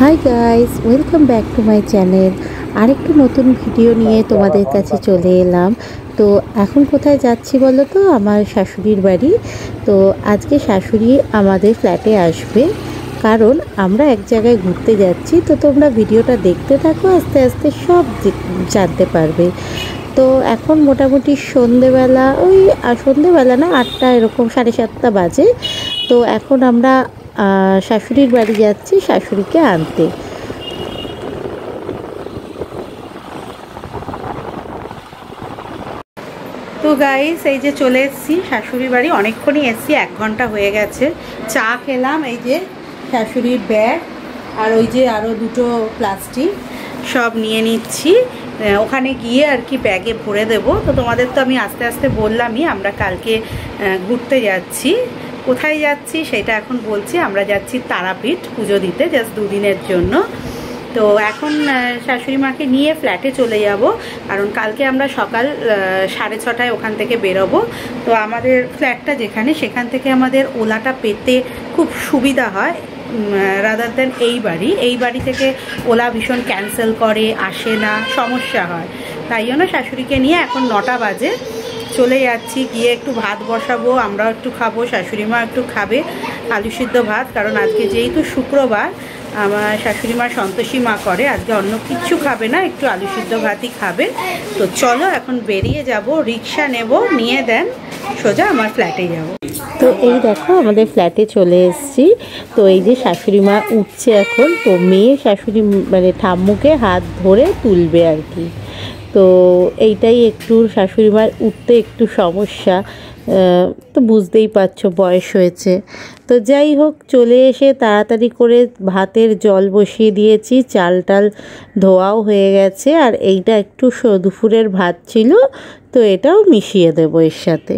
Hi guys, welcome back to my channel. আরেকটু নতুন video নিয়ে তোমাদের কাছে চলে এলাম। তো এখন কোথায় যাচ্ছি বলো তো? আমার শাশুড়ির বাড়ি। তো আজকে শাশুড়ি আমাদের ফ্ল্যাটে আসবে, কারণ আমরা এক জায়গায় ঘুরতে যাচ্ছি। তো তোমরা ভিডিওটা দেখতে থাকো, আস্তে আস্তে সব জানতে পারবে। তো এখন মোটামুটি সন্ধেবেলা, সন্ধেবেলা না, 8টা এরকম, 7:30 বাজে। তো এখন আমরা শাশুড়ির বাড়ি যাচ্ছি শাশুড়িকে আনতে। তো গাইস, এই যে চলে এসেছি শাশুড়ির বাড়ি। অনেকক্ষণই এসেছি, 1 ঘন্টা হয়ে গেছে। চা খেলাম, এই যে শাশুড়ির ব্যাগ, আর ওই যে আরও 2টো প্লাস্টিক সব নিয়ে নিচ্ছি। ওখানে গিয়ে আর কি ব্যাগে ভরে দেবো। তো তোমাদের তো আমি আস্তে আস্তে বললামই, আমরা কালকে ঘুরতে যাচ্ছি। কোথায় যাচ্ছি সেটা এখন বলছি। আমরা যাচ্ছি তারাপীঠ পুজো দিতে, জাস্ট 2 দিনের জন্য। তো এখন শাশুড়ি মাকে নিয়ে ফ্ল্যাটে চলে যাব, কারণ কালকে আমরা সকাল 6:30টায় ওখান থেকে বেরোবো। তো আমাদের ফ্ল্যাটটা যেখানে, সেখান থেকে আমাদের ওলাটা পেতে খুব সুবিধা হয়, রাদার দেন এই বাড়ি থেকে ওলা ভীষণ ক্যান্সেল করে, আসে না, সমস্যা হয়। তাই জন্য শাশুড়িকে নিয়ে এখন 9টা বাজে চলে যাচ্ছি। গিয়ে একটু ভাত বসাবো, আমরাও একটু খাবো, শাশুড়ি মা একটু খাবে আলু সিদ্ধ ভাত। কারণ আজকে যেহেতু শুক্রবার, আমার শাশুড়ি মা সন্তোষী মা করে, আজকে অন্য কিচ্ছু খাবে না, একটু আলু সিদ্ধ ভাতই খাবে। তো চলো এখন বেরিয়ে যাব, রিক্সা নেব, নিয়ে দেন সোজা আমার ফ্ল্যাটে যাব। তো এই দেখো আমাদের ফ্ল্যাটে চলে এসেছি। তো এই যে শাশুড়ি মা উঠছে এখন। তো মেয়ে শাশুড়ি মানে ঠাম্মুকে হাত ধরে তুলবে আর কি। তো এইটাই একটু শাশুড়ি মার উঠতে একটু সমস্যা, তো বুঝতেই পারছো বয়স হয়েছে। তো যাই হোক, চলে এসে তাড়াতাড়ি করে ভাতের জল বসিয়ে দিয়েছি, চাল টাল ধোয়াও হয়ে গেছে। আর এইটা একটু দুপুরের ভাত ছিল, তো এটাও মিশিয়ে দেবো এর সাথে।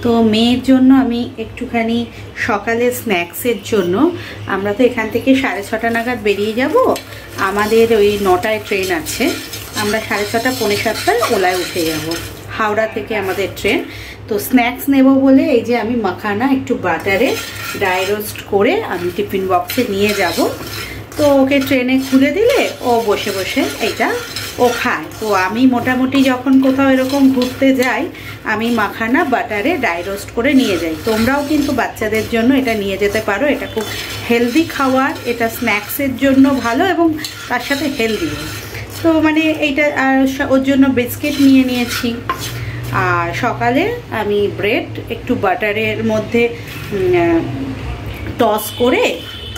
তো মেয়ের জন্য আমি একটুখানি সকালে স্ন্যাক্সের জন্য, আমরা তো এখান থেকে 6:30 নাগাদ বেরিয়ে যাব। আমাদের ওই 9টায় ট্রেন আছে, আমরা 6:30, 6:45 ওলায় উঠে যাব। হাওড়া থেকে আমাদের ট্রেন। তো স্ন্যাক্স নেব বলে এই যে আমি মাখানা একটু বাটারে ড্রাই রোস্ট করে আমি টিফিন বক্সে নিয়ে যাব। তো ওকে ট্রেনে খুলে দিলে ও বসে বসে এইটা ও খায়। তো আমি মোটামুটি যখন কোথাও এরকম ঘুরতে যাই, আমি মাখানা বাটারে ড্রাই রোস্ট করে নিয়ে যাই। তোমরাও কিন্তু বাচ্চাদের জন্য এটা নিয়ে যেতে পারো। এটা খুব হেলদি খাবার, এটা স্ন্যাক্সের জন্য ভালো এবং তার সাথে হেলদি। তো মানে এইটা, ওর জন্য বিস্কিট নিয়ে নিয়েছি। আর সকালে আমি ব্রেড একটু বাটারের মধ্যে টস করে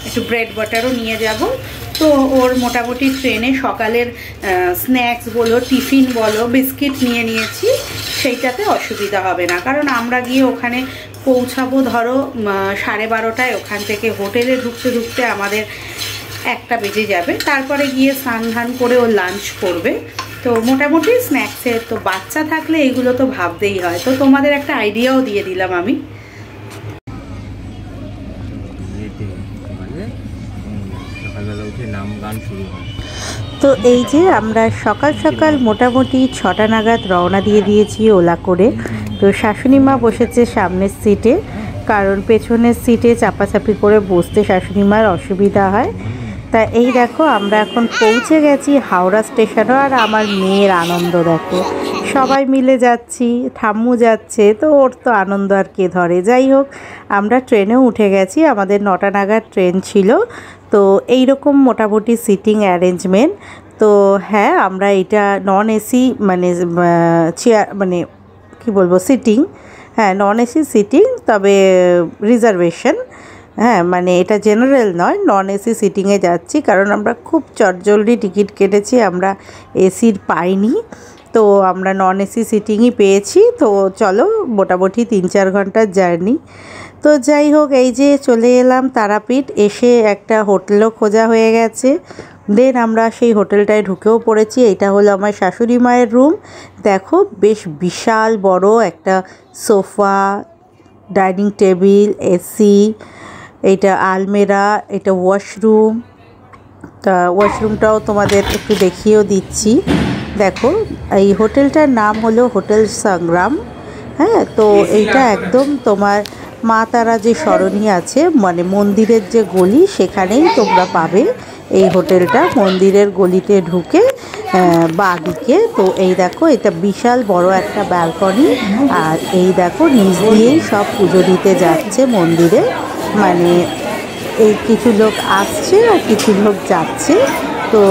একটু ব্রেড বাটারও নিয়ে যাব। তো ওর মোটামুটি ট্রেনে সকালের স্ন্যাক্স বলো, টিফিন বলো, বিস্কিট নিয়ে নিয়েছি, সেইটাতে অসুবিধা হবে না। কারণ আমরা গিয়ে ওখানে পৌঁছাবো ধরো 12:30টায়। ওখান থেকে হোটেলে ঢুকতে ঢুকতে আমাদের 1টা বেজে যাবে। তারপরে গিয়ে স্নান ধান করে ও লাঞ্চ করবে। তো মোটামুটি স্ন্যাক্সের তো বাচ্চা থাকলে এগুলো তো ভাবতেই হয়। তো তোমাদের একটা আইডিয়াও দিয়ে দিলাম আমি। তো এই যে আমরা সকাল সকাল মোটামুটি 6টা নাগাদ রওনা দিয়ে দিয়েছি ওলা করে। তো শাশুড়ি মা বসেছে সামনের সিটে, কারণ পেছনের সিটে চাপাচাপি করে বসতে শাশুড়ি মার অসুবিধা হয়। তা এই দেখো আমরা এখন পৌঁছে গেছি হাওড়া স্টেশনও। আর আমার মেয়ের আনন্দ দেখো, সবাই মিলে যাচ্ছি, ঠাম্মু যাচ্ছে, তো ওর তো আনন্দ আর কে ধরে। যাই হোক, আমরা ট্রেনেও উঠে গেছি, আমাদের 9টা নাগাদ ট্রেন ছিল। তো এই রকম মোটামুটি সিটিং অ্যারেঞ্জমেন্ট। তো হ্যাঁ, আমরা এটা নন এসি মানে চেয়ার, মানে কি বলবো, সিটিং, হ্যাঁ নন এসি সিটিং, তবে রিজার্ভেশন। হ্যাঁ, মানে এটা জেনারেল নয়, নন এসি সিটিংয়ে যাচ্ছি, কারণ আমরা খুব চটজলদি টিকিট কেটেছি, আমরা এসির পাইনি। তো আমরা নন এসি সিটিংই পেয়েছি। তো চলো, মোটামুটি 3-4 ঘন্টার জার্নি। তো যাই হোক, এই যে চলে এলাম তারাপীঠ। এসে একটা হোটেলও খোঁজা হয়ে গেছে। দেন আমরা সেই হোটেলটায় ঢুকেও পড়েছি। এটা হলো আমার শাশুড়ি মায়ের রুম। দেখো, বেশ বিশাল বড় একটা সোফা, ডাইনিং টেবিল, এসি, এটা আলমেরা, এটা ওয়াশরুম। তা ওয়াশরুমটাও তোমাদের একটু দেখিয়েও দিচ্ছি। দেখো, এই হোটেলটার নাম হলো হোটেল সংগ্রাম। হ্যাঁ, তো এইটা একদম তোমার মা তারা যে সরণি আছে মানে মন্দিরের যে গলি সেখানেই তোমরা পাবে এই হোটেলটা। মন্দিরের গলিতে ঢুকে বাঁ দিকে। তো এই দেখো এটা বিশাল বড় একটা ব্যালকনি, আর এই দেখো নিচ দিয়েই সব পুজো দিতে যাচ্ছে মন্দিরে। মানে এই কিছু লোক আসছে আর কিছু লোক যাচ্ছে। তো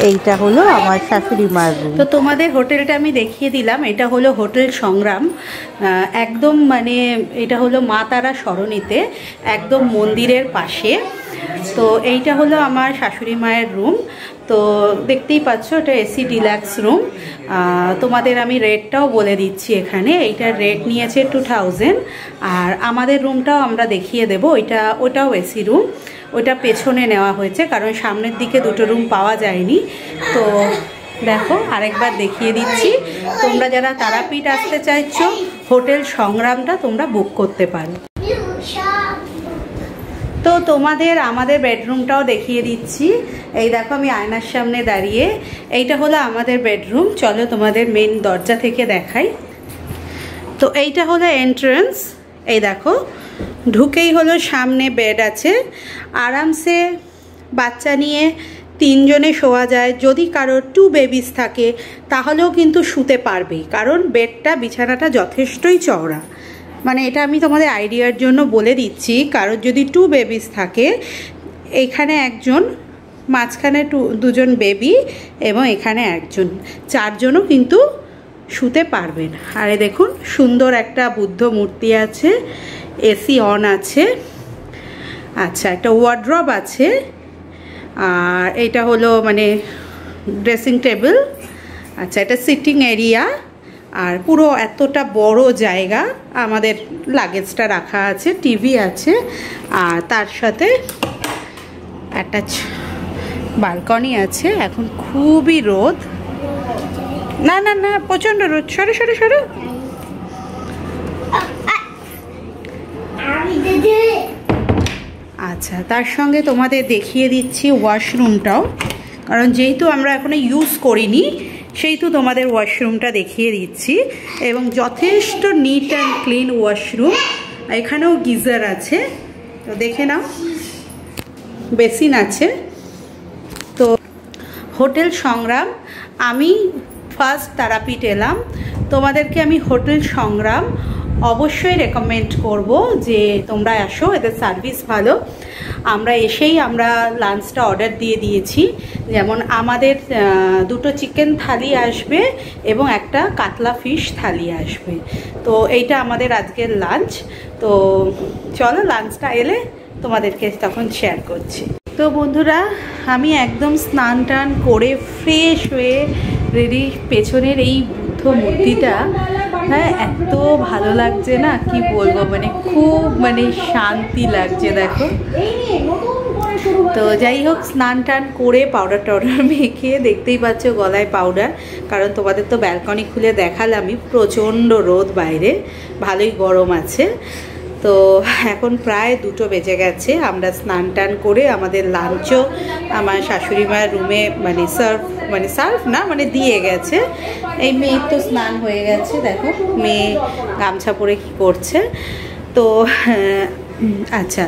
এইটা হলো আমার শাশুড়ি মার রুম। তো তোমাদের হোটেলটা আমি দেখিয়ে দিলাম। এটা হলো হোটেল সংগ্রাম, একদম মানে এটা হলো মা তারা সরণিতে একদম মন্দিরের পাশে। তো এইটা হলো আমার শাশুড়ি মায়ের রুম। তো দেখতেই পাচ্ছ এটা এসি ডিলাক্স রুম। তোমাদের আমি রেটটাও বলে দিচ্ছি এখানে। এইটার রেট নিয়েছে 2000। আর আমাদের রুমটাও আমরা দেখিয়ে দেব। ওটাও এসি রুম, ওটা পেছনে নেওয়া হয়েছে কারণ সামনের দিকে দুটো রুম পাওয়া যায়নি। তো দেখো আরেকবার দেখিয়ে দিচ্ছি। তোমরা যারা তারাপীঠ আসতে চাইছো হোটেল সংগ্রামটা তোমরা বুক করতে পারো। তো তোমাদের আমাদের বেডরুমটাও দেখিয়ে দিচ্ছি। এই দেখো আমি আয়নার সামনে দাঁড়িয়ে। এইটা হলো আমাদের বেডরুম। চলো তোমাদের মেন দরজা থেকে দেখাই। তো এইটা হলো এন্ট্রান্স। এই দেখো ঢুকেই হলো সামনে বেড আছে। আরামসে বাচ্চা নিয়ে 3 জনে শোয়া যায়। যদি কারোর 2 বেবিস থাকে তাহলেও কিন্তু শুতে পারবে, কারণ বেডটা বিছানাটা যথেষ্টই চওড়া। মানে এটা আমি তোমাদের আইডিয়ার জন্য বলে দিচ্ছি। কারোর যদি 2 বেবিস থাকে, এখানে একজন, মাঝখানে 2জন বেবি এবং এখানে একজন, 4 জনও কিন্তু শুতে পারবেন। আরে দেখুন সুন্দর একটা বুদ্ধ মূর্তি আছে, এসি অন আছে। আচ্ছা একটা ওয়ার্ড্রব আছে। আর এটা হলো মানে ড্রেসিং টেবিল। আচ্ছা এটা সিটিং এরিয়া। আর পুরো এতটা বড় জায়গা আমাদের লাগেজটা রাখা আছে, টিভি আছে, আর তার সাথে একটা বালকনি আছে। এখন খুবই রোদ, না না না প্রচণ্ড রোদ। সরে সরে সরে। আচ্ছা তার সঙ্গে তোমাদের দেখিয়ে দিচ্ছি ওয়াশরুমটাও, কারণ যেহেতু আমরা এখনো ইউজ করিনি সেহেতু তোমাদের ওয়াশরুমটা দেখিয়ে দিচ্ছি। এবং যথেষ্ট নিট অ্যান্ড ক্লিন ওয়াশরুম। এখানেও গিজার আছে, তো দেখে নাও, বেসিন আছে। তো হোটেল সংগ্রাম, আমি ফার্স্ট তারাপীঠ এলাম, তোমাদেরকে আমি হোটেল সংগ্রাম অবশ্যই রেকমেন্ড করব যে তোমরা আসো, এদের সার্ভিস ভালো। আমরা এসেই আমরা লাঞ্চটা অর্ডার দিয়ে দিয়েছি। যেমন আমাদের 2টো চিকেন থালি আসবে এবং একটা কাতলা ফিশ থালি আসবে। তো এইটা আমাদের আজকের লাঞ্চ। তো চলো লাঞ্চটা এলে তোমাদেরকে তখন শেয়ার করছি। তো বন্ধুরা আমি একদম স্নান টান করে ফ্রেশ হয়ে রেডি। পেছনের এই বুদ্ধ মূর্তিটা হ্যাঁ এত ভালো লাগছে না কি বলবো, মানে খুব মানে শান্তি লাগছে দেখো। তো যাই হোক স্নান টান করে পাউডার টাউডার মেখে, দেখতেই পাচ্ছ গলায় পাউডার, কারণ তোমাদের তো ব্যালকনি খুলে দেখালামই, প্রচণ্ড রোদ বাইরে, ভালোই গরম আছে। তো এখন প্রায় 2টো বেজে গেছে। আমরা স্নান টান করে আমাদের লাঞ্চও আমার শাশুড়ি মায়ের রুমে মানে সার্ভ না মানে দিয়ে গেছে। এই মেয়ের তো স্নান হয়ে গেছে, দেখো মেয়ে গামছা পরে কি করছে। তো আচ্ছা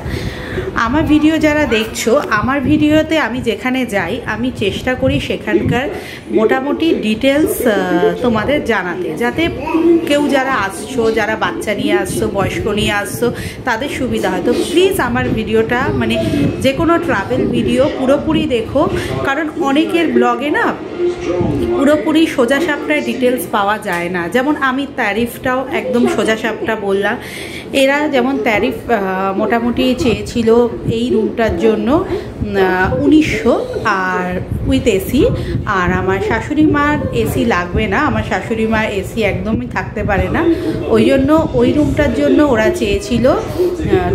আমার ভিডিও যারা দেখছো, আমার ভিডিওতে আমি যেখানে যাই আমি চেষ্টা করি সেখানকার মোটামুটি ডিটেলস তোমাদের জানাতে, যাতে কেউ যারা আসছো, যারা বাচ্চা নিয়ে আসছো, বয়স্ক নিয়ে আসছো, তাদের সুবিধা হয়। তো প্লিজ আমার ভিডিওটা মানে যে কোনো ট্রাভেল ভিডিও পুরোপুরি দেখো, কারণ অনেকের ব্লগে না পুরোপুরি সোজাসাপটায় ডিটেলস পাওয়া যায় না। যেমন আমি ট্যারিফটাও একদম সোজাসাপটা বললাম। এরা যেমন ট্যারিফ মোটামুটি চেয়েছিল এই রুমটার জন্য 1900 আর উইথ এসি। আর আমার শাশুড়ি মার এসি লাগবে না, আমার শাশুড়ি মার এসি একদমই থাকতে পারে না, ওই জন্য ওই রুমটার জন্য ওরা চেয়েছিল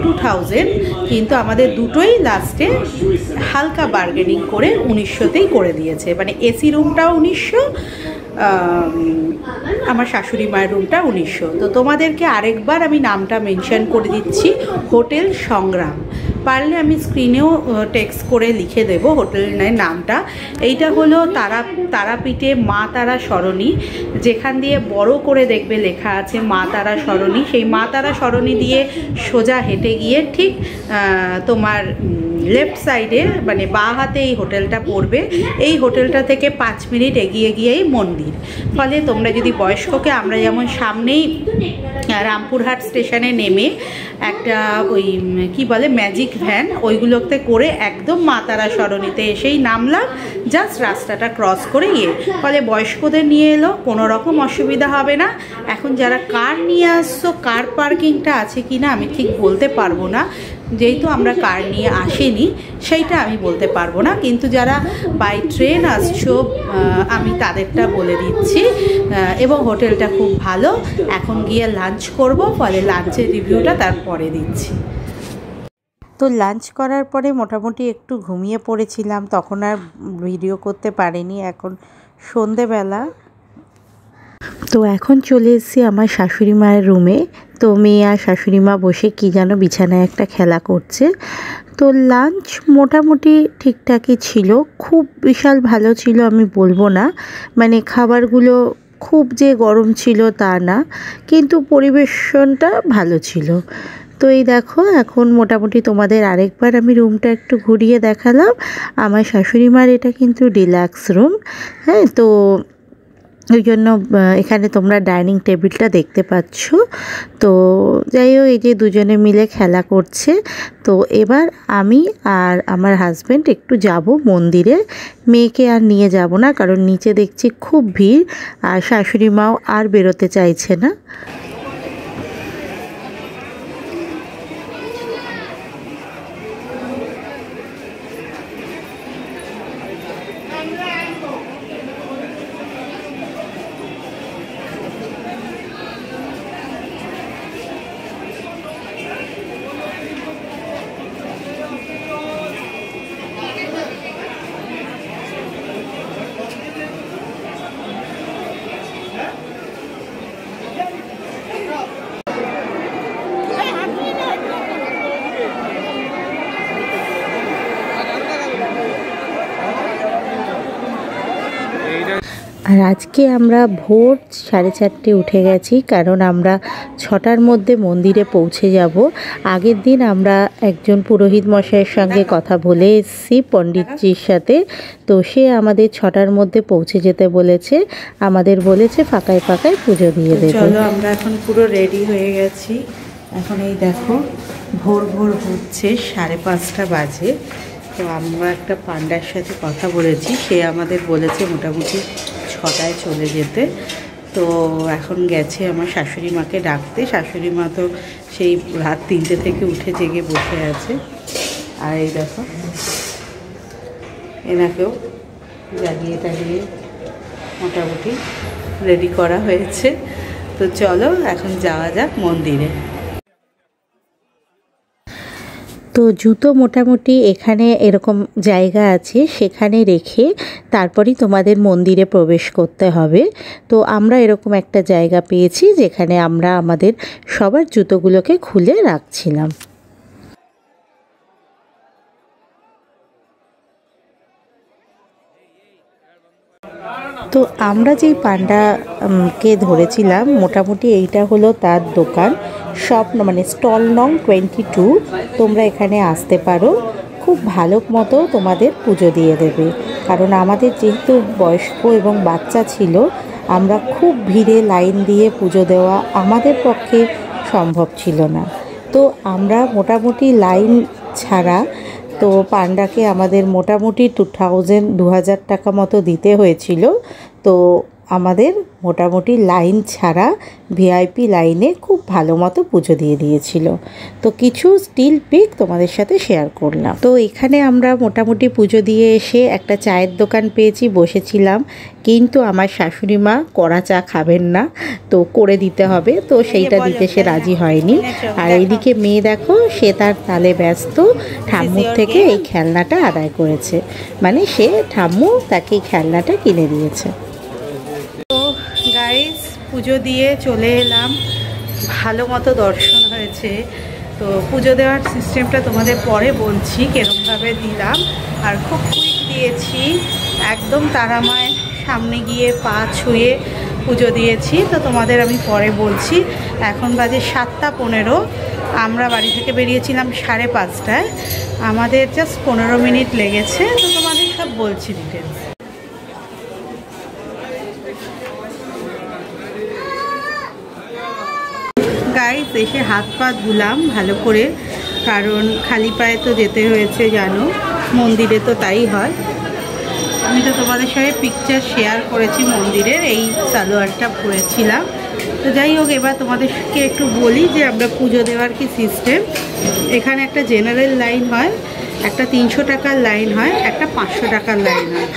2000, কিন্তু আমাদের দুটোই লাস্টে হালকা বার্গেনিং করে 1900তেই করে দিয়েছে। মানে এসি রুমটাও 1900, আমার শাশুড়ি মায়ের রুমটা 1900। তো তোমাদেরকে আরেকবার আমি নামটা মেনশন করে দিচ্ছি, হোটেল সংগ্রাম। পারলে আমি স্ক্রিনেও টেক্সট করে লিখে দেবো হোটেলের নামটা। এইটা হলো তারাপীঠে মা তারা সরণি, যেখান দিয়ে বড় করে দেখবে লেখা আছে মা তারা সরণি। সেই মা তারা সরণি দিয়ে সোজা হেঁটে গিয়ে ঠিক তোমার লেফট সাইডে মানে বাঁ হাতে এই হোটেলটা পড়বে। এই হোটেলটা থেকে 5 মিনিট এগিয়ে গিয়েই মন্দির। ফলে তোমরা যদি বয়স্ককে, আমরা যেমন সামনেই রামপুরহাট স্টেশনে নেমে একটা ওই কি বলে ম্যাজিক ভ্যান, ওইগুলোতে করে একদম মা তারা সরণিতে এসেই নামলাম, জাস্ট রাস্তাটা ক্রস করে গিয়ে। ফলে বয়স্কদের নিয়ে এলো কোনো রকম অসুবিধা হবে না। এখন যারা কার নিয়ে আসছো, কার পার্কিংটা আছে কি না আমি ঠিক বলতে পারবো না, যেহেতু আমরা কার নিয়ে আসিনি সেইটা আমি বলতে পারবো না। কিন্তু যারা বাই ট্রেন আসছো আমি তাদেরটা বলে দিচ্ছি। এবং হোটেলটা খুব ভালো। এখন গিয়ে লাঞ্চ করব, ফলে লাঞ্চের রিভিউটা তারপরে দিচ্ছি। তো লাঞ্চ করার পরে মোটামুটি একটু ঘুমিয়ে পড়েছিলাম, তখন আর ভিডিও করতে পারিনি। এখন সন্ধেবেলা, তো এখন চলে এসেছি আমার শাশুড়ি মায়ের রুমে। তো মেয়ে আর শাশুড়ি মা বসে কি যেন বিছানায় একটা খেলা করছে। তো লাঞ্চ মোটামুটি ঠিকঠাকই ছিল, খুব বিশাল ভালো ছিল আমি বলবো না, মানে খাবারগুলো খুব যে গরম ছিল তা না, কিন্তু পরিবেশনটা ভালো ছিল। তো এই দেখো এখন মোটামুটি তোমাদের আরেকবার আমি রুমটা একটু ঘুরিয়ে দেখালাম। আমার শাশুড়ি মার এটা কিন্তু ডিলাক্স রুম, হ্যাঁ। তো ওই জন্য এখানে তোমরা ডাইনিং টেবিলটা দেখতে পাচ্ছ। তো যাই হোক, এই যে দুজনে মিলে খেলা করছে। তো এবার আমি আর আমার হাজব্যান্ড একটু যাব মন্দিরে। মেয়েকে আর নিয়ে যাব না, কারণ নিচে দেখছি খুব ভিড়, আর শাশুড়ি মাও আর বেরোতে চাইছে না। আর আজকে আমরা ভোর 4:30 উঠে গেছি, কারণ আমরা 6টার মধ্যে মন্দিরে পৌঁছে যাব। আগের দিন আমরা একজন পুরোহিত মশাইয়ের সঙ্গে কথা বলে এসেছি, পণ্ডিতজির সাথে। তো সে আমাদের 6টার মধ্যে পৌঁছে যেতে বলেছে, আমাদের বলেছে ফাঁকায় ফাঁকায় পুজো দিয়ে দেবে। চলো আমরা এখন পুরো রেডি হয়ে গেছি। এখন এই দেখো ভোর ভোর হচ্ছে, 5:30 বাজে। তো আমরা একটা পান্ডার সাথে কথা বলেছি, সে আমাদের বলেছে মোটামুটি 6টায় চলে যেতে। তো এখন গেছে আমার শাশুড়ি মাকে ডাকতে। শাশুড়ি মা তো সেই রাত 3টে থেকে উঠে জেগে বসে আছে। আর এই দেখো এনাকেও জাগিয়ে টাগিয়ে মোটামুটি রেডি করা হয়েছে। তো চলো এখন যাওয়া যাক মন্দিরে। তো জুতো মোটামুটি এখানে এরকম জায়গা আছে, সেখানে রেখে তারপরই তোমাদের মন্দিরে প্রবেশ করতে হবে। তো আমরা এরকম একটা জায়গা পেয়েছি যেখানে আমরা আমাদের সবার জুতোগুলোকে খুলে রাখছিলাম। তো আমরা যেই পান্ডাকে ধরেছিলাম মোটামুটি এইটা হলো তার দোকান, শপ মানে স্টল নং 22। তোমরা এখানে আসতে পারো, খুব ভালো মতো তোমাদের পুজো দিয়ে দেবে। কারণ আমাদের যেহেতু বয়স্ক এবং বাচ্চা ছিল, আমরা খুব ভিড়ে লাইন দিয়ে পুজো দেওয়া আমাদের পক্ষে সম্ভব ছিল না। তো আমরা মোটামুটি লাইন ছাড়া, তো পান্ডাকে আমাদের মোটামুটি 2000 টাকা মতো দিতে হয়েছিল। তো আমাদের মোটামুটি লাইন ছাড়া ভিআইপি লাইনে খুব ভালো মতো পুজো দিয়ে দিয়েছিল। তো কিছু স্টিল পিক তোমাদের সাথে শেয়ার করলাম। তো এখানে আমরা মোটামুটি পুজো দিয়ে এসে একটা চায়ের দোকান পেয়েছি, বসেছিলাম। কিন্তু আমার শাশুড়ি মা কড়া চা খাবেন না, তো করে দিতে হবে, তো সেইটা দিতে সে রাজি হয়নি। আর এইদিকে মেয়ে দেখো, সে তার তালে ব্যস্ত, ঠাম্মুর থেকে এই খেলনাটা আদায় করেছে, মানে সে ঠাম্মু তাকে এই খেলনাটা কিনে দিয়েছে। তো গাইস পুজো দিয়ে চলে এলাম, ভালো মতো দর্শন হয়েছে। তো পুজো দেওয়ার সিস্টেমটা তোমাদের পরে বলছি কিরকমভাবে দিলাম। আর খুব কুইক দিয়েছি, একদম তারামায়ের সামনে গিয়ে পা ছুঁয়ে পুজো দিয়েছি। তো তোমাদের আমি পরে বলছি। এখন বাজে 7:15। আমরা বাড়ি থেকে বেরিয়েছিলাম 5:30টায়, আমাদের জাস্ট 15 মিনিট লেগেছে। তো তোমাদের সব বলছি ডিটেলস। গাইস এসে হাত পা ধুলাম ভালো করে, কারণ খালি পায়ে তো যেতে হয়েছে, জানো মন্দিরে তো তাই হয়। আমি তো তোমাদের সঙ্গে পিকচার শেয়ার করেছি মন্দিরের, এই সালোয়ারটা পরেছিলাম। তো যাই হোক, এবার তোমাদেরকে একটু বলি যে আমরা পুজো দেওয়ার কি সিস্টেম। এখানে একটা জেনারেল লাইন হয়, একটা 300 টাকার লাইন হয়, একটা 500 টাকার লাইন হয়।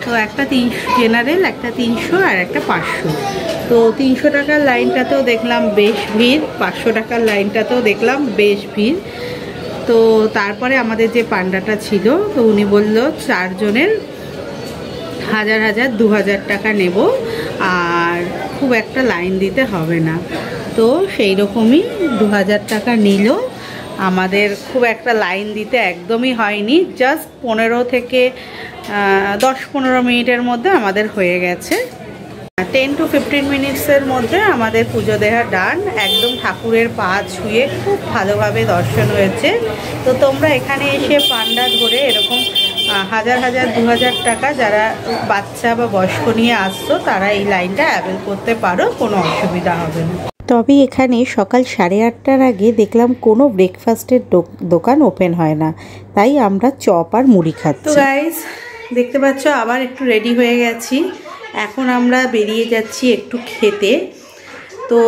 তো একটা 300 জেনারেল, একটা 300 আর একটা 500। তো 300 টাকার লাইনটাতেও দেখলাম বেশ ভিড়, 500 টাকার লাইনটাতেও দেখলাম বেশ ভিড়। তো তারপরে আমাদের যে পান্ডাটা ছিল, তো উনি বলল 4 জনের 1000 2000 টাকা নেব, আর খুব একটা লাইন দিতে হবে না। তো সেই রকমই 2000 টাকা নিল। আমাদের খুব একটা লাইন দিতে একদমই হয়নি, জাস্ট 15 থেকে 10-15 মিনিটের মধ্যে আমাদের হয়ে গেছে। 10 to 15 মিনিটসের মধ্যে আমাদের পুজো দেওয়া ডান। একদম ঠাকুরের পা ছুঁয়ে খুব ভালোভাবে দর্শন হয়েছে। তো তোমরা এখানে এসে পান্ডা ধরে এরকম 1000 2000 টাকা যারা বাচ্চা বা বয়স্ক নিয়ে আসছো, তারা এই লাইনটা অ্যাভেল করতে পারো, কোনো অসুবিধা হবে না। তবে এখানে সকাল 8:30টার আগে দেখলাম কোনো ব্রেকফাস্টের দোকান ওপেন হয় না, তাই আমরা চপ আর মুড়ি খাচ্ছি। তো গাইস দেখতে পাচ্ছ আবার একটু রেডি হয়ে গেছি, এখন আমরা বেরিয়ে যাচ্ছি একটু খেতে। তো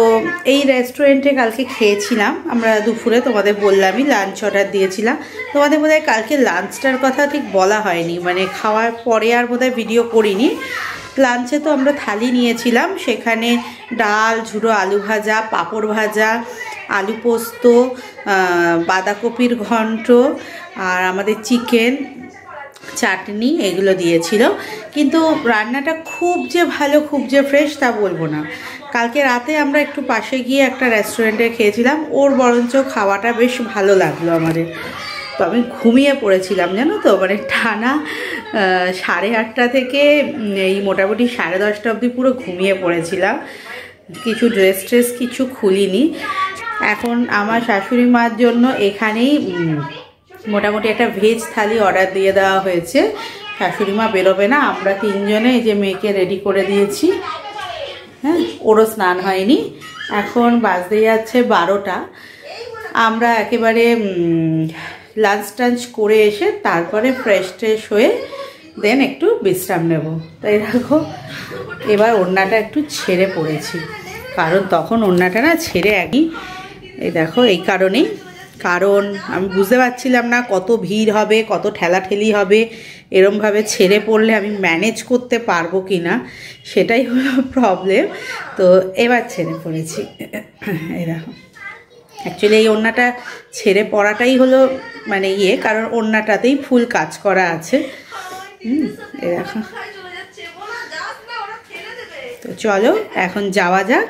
এই রেস্টুরেন্টে কালকে খেয়েছিলাম আমরা দুপুরে, তোমাদের বললামই লাঞ্চ অর্ডার দিয়েছিলাম। তোমাদের বোধহয় কালকে লাঞ্চটার কথা ঠিক বলা হয়নি, মানে খাওয়ার পরে আর বোধহয় ভিডিও করিনি। লাঞ্চে তো আমরা থালি নিয়েছিলাম, সেখানে ডাল, ঝুড়ো আলু ভাজা, পাঁপড় ভাজা, আলু পোস্ত, বাঁধাকপির ঘন্ট, আর আমাদের চিকেন, চাটনি, এগুলো দিয়েছিল। কিন্তু রান্নাটা খুব যে ভালো, খুব যে ফ্রেশ তা বলবো না। কালকে রাতে আমরা একটু পাশে গিয়ে একটা রেস্টুরেন্টে খেয়েছিলাম, ওর বরঞ্চ খাওয়াটা বেশ ভালো লাগলো আমাদের। তো আমি ঘুমিয়ে পড়েছিলাম জানো তো, মানে টানা 8:30 থেকে এই মোটামুটি 10:30 অবধি পুরো ঘুমিয়ে পড়েছিলাম, কিছু ড্রেস কিছু খুলিনি। এখন আমার শাশুড়ি মার জন্য এখানেই মোটামুটি একটা ভেজ থালি অর্ডার দিয়ে দেওয়া হয়েছে। শাশুড়ি মা বেরোবে না, আমরা 3 জনে এই যে মেয়েকে রেডি করে দিয়েছি। হ্যাঁ, ওরও স্নান হয়নি, এখন বাজতে যাচ্ছে 12টা। আমরা একেবারে লাঞ্চ টাঞ্চ করে এসে তারপরে ফ্রেশ ট্রেশ হয়ে দেন একটু বিশ্রাম নেব। তাই দেখো এবার ওড়নাটা একটু ছেড়ে পড়েছি, কারণ তখন ওড়নাটা না ছেড়ে একই, এই দেখো এই কারণেই, কারণ আমি বুঝতে পারছিলাম না কত ভিড় হবে, কত ঠেলাঠেলি হবে, এরমভাবে ছেড়ে পড়লে আমি ম্যানেজ করতে পারবো কি না, সেটাই হলো প্রবলেম। তো এবার ছেড়ে পড়েছি। এই দেখো অ্যাকচুয়ালি এই ওড়নাটা ছেড়ে পড়াটাই হলো মানে কারণ ওড়নাটাতেই ফুল কাজ করা আছে। এই দেখো, তো চলো এখন যাওয়া যাক।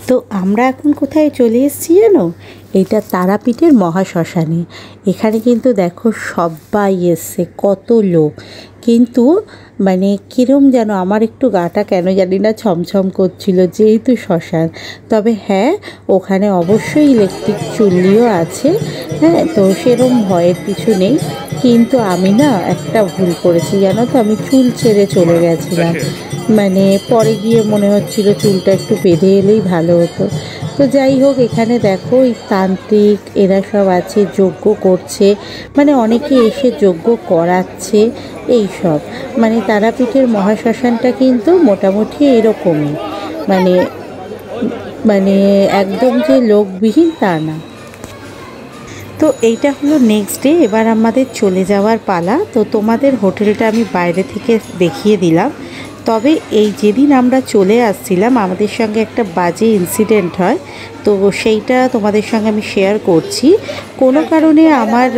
তো আমরা এখন কোথায় চলে এসেছি জানো, এটা তারাপীঠের মহাশ্মশানে। এখানে কিন্তু দেখো সবাই এসছে, কত লোক, কিন্তু মানে কিরম যেন আমার একটু গাটা কেন জানি না ছমছম করছিল, যেহেতু শ্মশান। তবে হ্যাঁ, ওখানে অবশ্যই ইলেকট্রিক চুল্লিও আছে, হ্যাঁ, তো সেরম ভয়ের কিছু নেই। কিন্তু আমি না একটা ভুল করেছি জানো তো, আমি চুল ছেড়ে চলে গেছিলাম, মানে পরে গিয়ে মনে হচ্ছিল চুলটা একটু বেঁধে এলেই ভালো হতো। তো যাই হোক, এখানে দেখো এই তান্ত্রিক এরা সব আছে, যজ্ঞ করছে, মানে অনেকে এসে যজ্ঞ করাচ্ছে এই সব। মানে তারাপীঠের মহাশ্মশানটা কিন্তু মোটামুটি এরকমই, মানে মানে একদম যে লোকবিহীন তা না। তো এইটা হলো নেক্সট ডে, এবার আমাদের চলে যাওয়ার পালা। তো তোমাদের হোটেলটা আমি বাইরে থেকে দেখিয়ে দিলাম। তবে এই যেদিন আমরা চলে আসছিলাম আমাদের সঙ্গে একটা বাজে ইনসিডেন্ট হয়, তো সেইটা তোমাদের সঙ্গে আমি শেয়ার করছি। কোনো কারণে আমার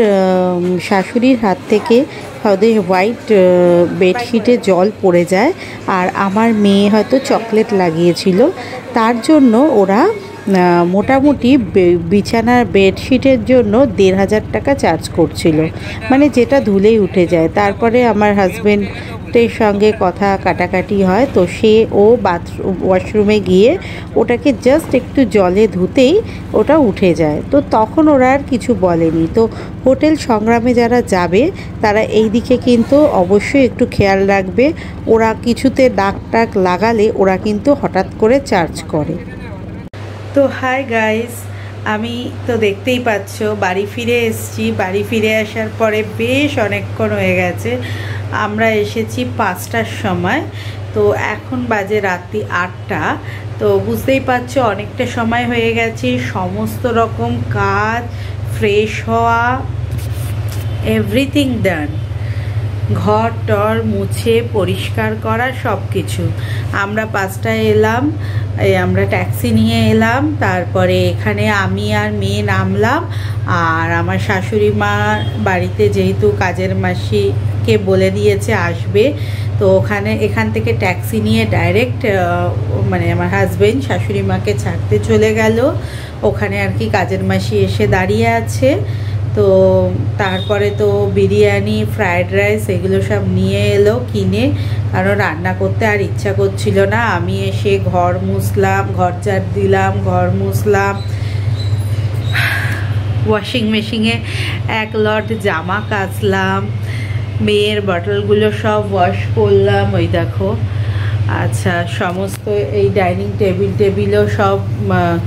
শাশুড়ির হাত থেকে হয়তো হোয়াইট বেডশিটে জল পড়ে যায়, আর আমার মেয়ে হয়তো চকলেট লাগিয়েছিল, তার জন্য ওরা মোটামুটি বিছানার বেডশিটের জন্য ১৫০০ টাকা চার্জ করছিল, মানে যেটা ধুলেই উঠে যায়। তারপরে আমার হাজব্যান্ডের সঙ্গে কথা কাটাকাটি হয়, তো সে ওয়াশরুমে গিয়ে ওটাকে জাস্ট একটু জলে ধুতেই ওটা উঠে যায়, তো তখন ওরা আর কিছু বলেনি। তো হোটেল সংগ্রামে যারা যাবে তারা এই দিকে কিন্তু অবশ্যই একটু খেয়াল রাখবে, ওরা কিছুতে দাগ টাগ লাগালে ওরা কিন্তু হঠাৎ করে চার্জ করে। তো হাই গাইস, আমি তো দেখতেই পাচ্ছ বাড়ি ফিরে এসেছি। বাড়ি ফিরে আসার পরে বেশ অনেকক্ষণ হয়ে গেছে, আমরা এসেছি 5টার সময়, তো এখন বাজে রাত্রি 8টা। তো বুঝতেই পারছো অনেকটা সময় হয়ে গেছে, সমস্ত রকম কাজ, ফ্রেশ হওয়া, এভরিথিং ডান, ঘর টর মুছে পরিষ্কার করা সব কিছু। আমরা 5টায় এলাম, আমরা ট্যাক্সি নিয়ে এলাম, তারপরে এখানে আমি আর মেয়ে নামলাম। আর আমার শাশুড়ি মা বাড়িতে যেহেতু কাজের মাসিকে বলে দিয়েছে আসবে, তো এখান থেকে ট্যাক্সি নিয়ে ডাইরেক্ট মানে আমার হাজব্যান্ড শাশুড়ি মাকে ছাড়তে চলে গেল। ওখানে আর কি কাজের মাসি এসে দাঁড়িয়ে আছে। তো তারপরে তো বিরিয়ানি, ফ্রায়েড রাইস এগুলো সব নিয়ে এলো কিনে, কারণ রান্না করতে আর ইচ্ছা করছিল না। আমি এসে ঘর মুছলাম, ঘর ঝাড় দিলাম, ঘর মুছলাম, ওয়াশিং মেশিনে 1 লট জামা কাচলাম, মেয়ের বটলগুলো সব ওয়াশ করলাম, ওই দেখো। আচ্ছা, সমস্ত এই ডাইনিং টেবিলও সব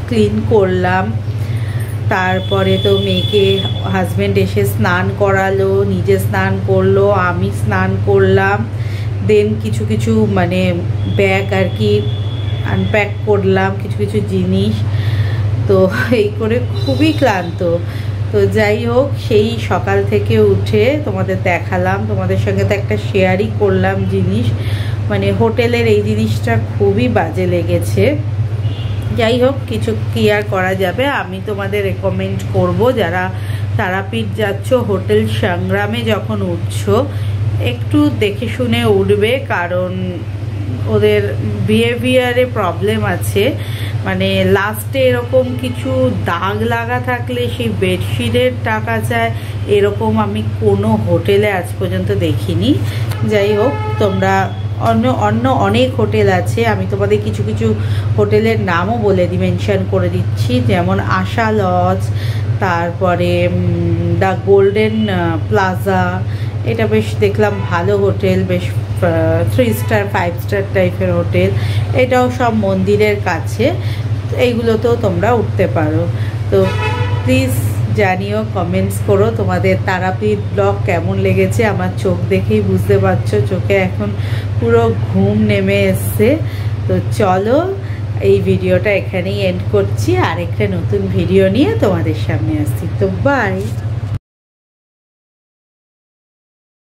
ক্লিন করলাম। তারপরে তো মেয়েকে হাজব্যান্ড এসে স্নান করালো, নিজে স্নান করলো, আমি স্নান করলাম। দেন কিছু কিছু মানে ব্যাগ আর কি আনপ্যাক করলাম, কিছু কিছু জিনিস। তো এই করে খুবই ক্লান্ত। তো যাই হোক, সেই সকাল থেকে উঠে তোমাদের দেখালাম, তোমাদের সঙ্গে তো একটা শেয়ারই করলাম জিনিস, মানে হোটেলের এই জিনিসটা খুবই বাজে লেগেছে। যাই হোক, কিছু কি আর করা যাবে। আমি তোমাদের রেকমেন্ড করব, যারা তারাপীঠ যাচ্ছ হোটেল সংগ্রামে যখন উঠছো একটু দেখে শুনে উঠবে, কারণ ওদের বিহেভিয়ারে প্রবলেম আছে। মানে লাস্টে এরকম কিছু দাগ লাগা থাকলে সেই বেডশিটের টাকা চায়, এরকম আমি কোনো হোটেলে আজ পর্যন্ত দেখিনি। যাই হোক, তোমরা অন্য অনেক হোটেল আছে, আমি তোমাদের কিছু কিছু হোটেলের নামও মেনশন করে দিচ্ছি, যেমন আশা লজ, তারপরে দ্য গোল্ডেন প্লাজা, এটা বেশ দেখলাম ভালো হোটেল, বেশ 3 স্টার 5 স্টার টাইপের হোটেল, এটাও সব মন্দিরের কাছে। এইগুলোতেও তোমরা উঠতে পারো। তো প্লিজ জানিও, কমেন্টস করো তোমাদের তারাপীঠ ব্লগ কেমন লেগেছে। আমার চোখ দেখেই বুঝতে পারছো চোখে এখন পুরো ঘুম নেমে এসছে। তো চলো, এই ভিডিওটা এখানেই এন্ড করছি, আর একটা নতুন ভিডিও নিয়ে তোমাদের সামনে আসছি। তো বাই।